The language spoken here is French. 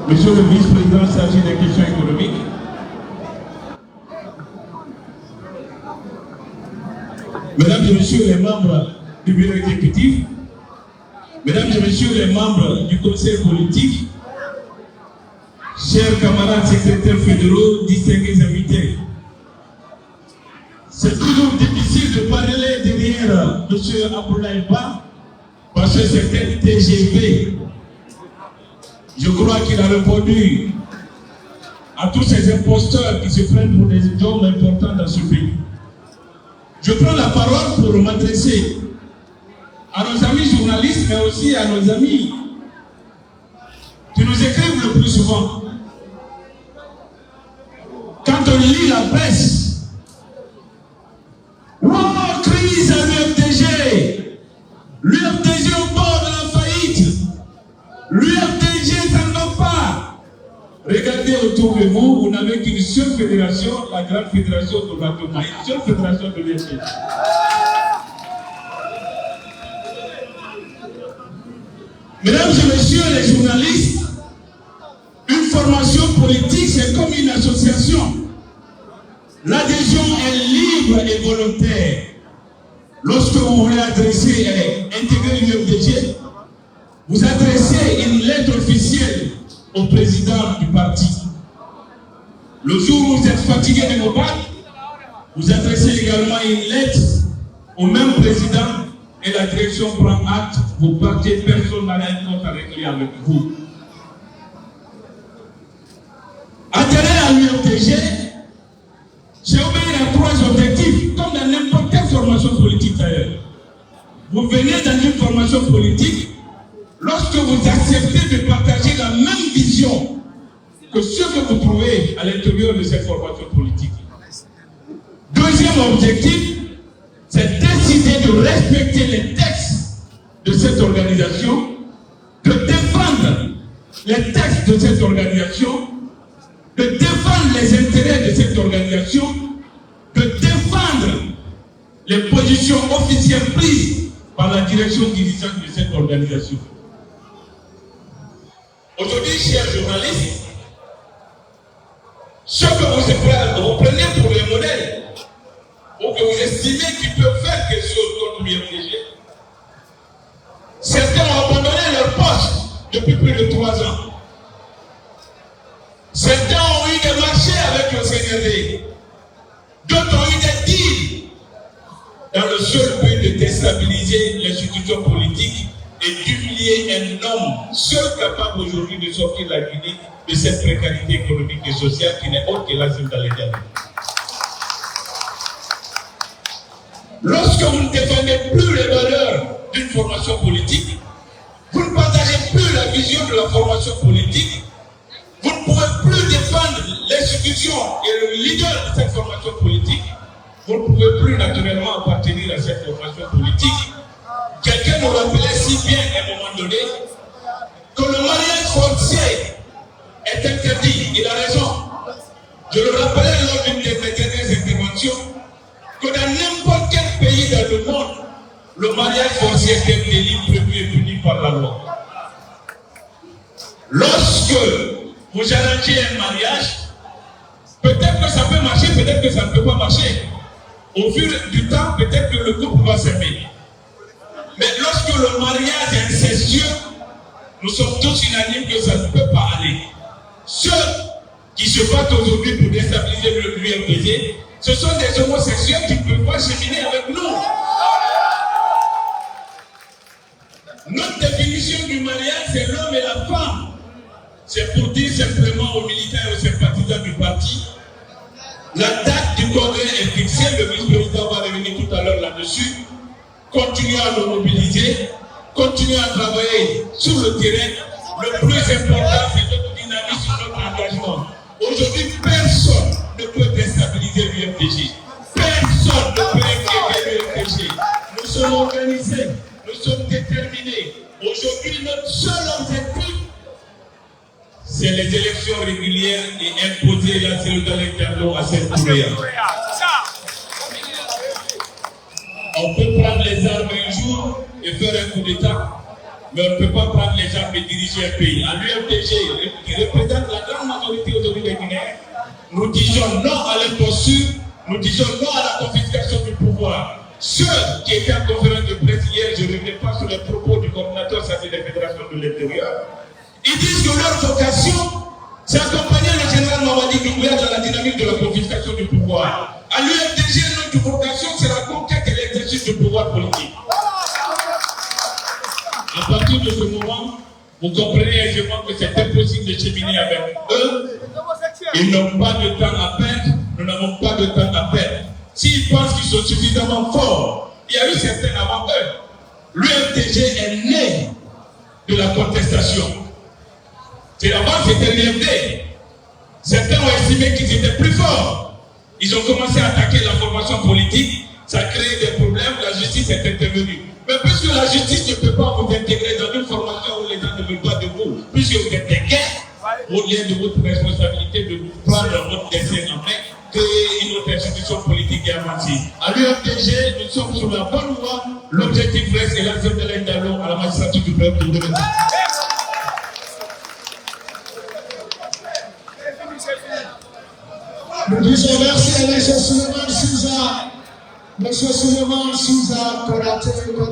Monsieur le vice-président chargé des questions économiques, mesdames et messieurs les membres du bureau exécutif, mesdames et messieurs les membres du conseil politique, chers camarades secrétaires fédéraux, distingués invités, c'est toujours difficile de parler derrière M. Abdoulaye Ba parce que c'est un TGV. Je crois qu'il a répondu à tous ces imposteurs qui se prennent pour des hommes importants dans ce pays. Je prends la parole pour m'adresser à nos amis journalistes, mais aussi à nos amis qui nous écrivent le plus souvent. Quand on lit la presse, oh, crise à l'UFDG, l'UFDG au bord de la faillite, l'UFDG ça ne va pas. Regardez autour de vous, vous n'avez qu'une seule fédération, la grande fédération de Batoma, une seule fédération de l'UFDG. Mesdames et messieurs les journalistes, une formation politique c'est comme une association. L'adhésion est libre et volontaire. Lorsque vous voulez adresser et intégrer l'UFDG, vous adressez une lettre officielle au président du parti. Le jour où vous êtes fatigué de vos bacs, vous adressez également une lettre au même président et la direction prend acte, vous partez, personne n'a rien compte à régler avec vous. Adhérer à l'UFDG, c'est obéir à 3 objectifs, comme dans n'importe quelle formation politique d'ailleurs. Vous venez dans une formation politique, lorsque vous acceptez de partager la même vision que ce que vous trouvez à l'intérieur de cette formation politique. Deuxième objectif, c'est décider de respecter les textes de cette organisation, de défendre les textes de cette organisation, de défendre les intérêts de cette organisation, de défendre les positions officielles prises par la direction dirigeante de cette organisation. Aujourd'hui, chers journalistes, ceux que vous prenez pour les modèles, ou que vous estimez qu'ils peuvent faire quelque chose contre l'UFDG, certains ont abandonné leur poste depuis plus de 3 ans. Certains ont eu des marchés avec le CNRD. D'autres ont eu des deals dans le seul but de déstabiliser l'institution politique et d'humilier un homme seul capable aujourd'hui de sortir la Guinée de cette précarité économique et sociale qui n'est autre que l'asile dans l'État. Lorsque vous ne défendez plus les valeurs d'une formation politique, vous ne partagez plus la vision de la formation politique, vous ne pouvez plus défendre l'institution et le leader de cette formation politique, vous ne pouvez plus naturellement appartenir à cette formation politique. Quelqu'un nous rappelait si bien à un moment donné que le mariage forcé est interdit. Il a raison. Je le rappelais lors d'une de mes dernières interventions que dans n'importe quel pays dans le monde, le mariage forcé est un délit prévu et puni par la loi. Lorsque vous arrangez un mariage, peut-être que ça peut marcher, peut-être que ça ne peut pas marcher. Au fur du temps, peut-être que le couple va s'aimer. Mais lorsque le mariage est incestueux, nous sommes tous unanimes que ça ne peut pas aller. Ceux qui se battent aujourd'hui pour déstabiliser l'UFDG, ce sont des homosexuels qui ne peuvent pas cheminer avec nous. Notre définition du mariage, c'est l'homme et la femme. C'est pour dire simplement aux militants et aux sympathisants du parti, la date du congrès est fixée, le vice-président va revenir tout à l'heure là-dessus. Continuez à nous mobiliser, continuez à travailler sur le terrain. Le plus important, c'est notre dynamisme, notre engagement. Aujourd'hui, personne ne peut déstabiliser l'UFDG. Personne ne peut inquiéter l'UFDG. Nous sommes organisés, nous sommes déterminés. Aujourd'hui, notre seul objectif, c'est les élections régulières et imposer la cellule de l'intérieur à cette Kouréa. On peut prendre les armes un jour et faire un coup d'État. Mais on ne peut pas prendre les armes et diriger un pays. À l'UFDG, qui représente la grande majorité aujourd'hui des Guinéens, nous disons non à l'imposture, nous disons non à la confiscation du pouvoir. Ceux qui étaient en conférence de presse hier, je ne reviens pas sur les propos du coordinateur chargé des fédérations de l'intérieur, ils disent que leur vocation, c'est accompagner le général Mamadi Doumbouya dans la dynamique de la confiscation du pouvoir. À l'UFDG, notre vocation, c'est la conquête et l'exercice du pouvoir politique. À partir de ce moment, vous comprenez aisément que c'est impossible de cheminer avec eux. Ils n'ont pas de temps à perdre, nous n'avons pas de temps à perdre. S'ils pensent qu'ils sont suffisamment forts, il y a eu certains avant eux. L'UFDG est né de la contestation. C'est avant, c'était l'UFD. Certains ont estimé qu'ils étaient plus forts. Ils ont commencé à attaquer la formation politique, ça a créé des problèmes, la justice est intervenue. Mais puisque la justice ne peut pas vous intégrer dans une formation où les gens ne veulent pas de vous, puisque vous êtes des guerres, au-delà de votre responsabilité de prendre votre destin en main, créer une autre institution politique et avancer. À l'UFDG, nous sommes sur la bonne voie. L'objectif reste l'élection de l'Indalo à la magistrature du peuple de l'Indalo. Nous disons merci à M. Souleymane Souza. M. Souleymane Souza,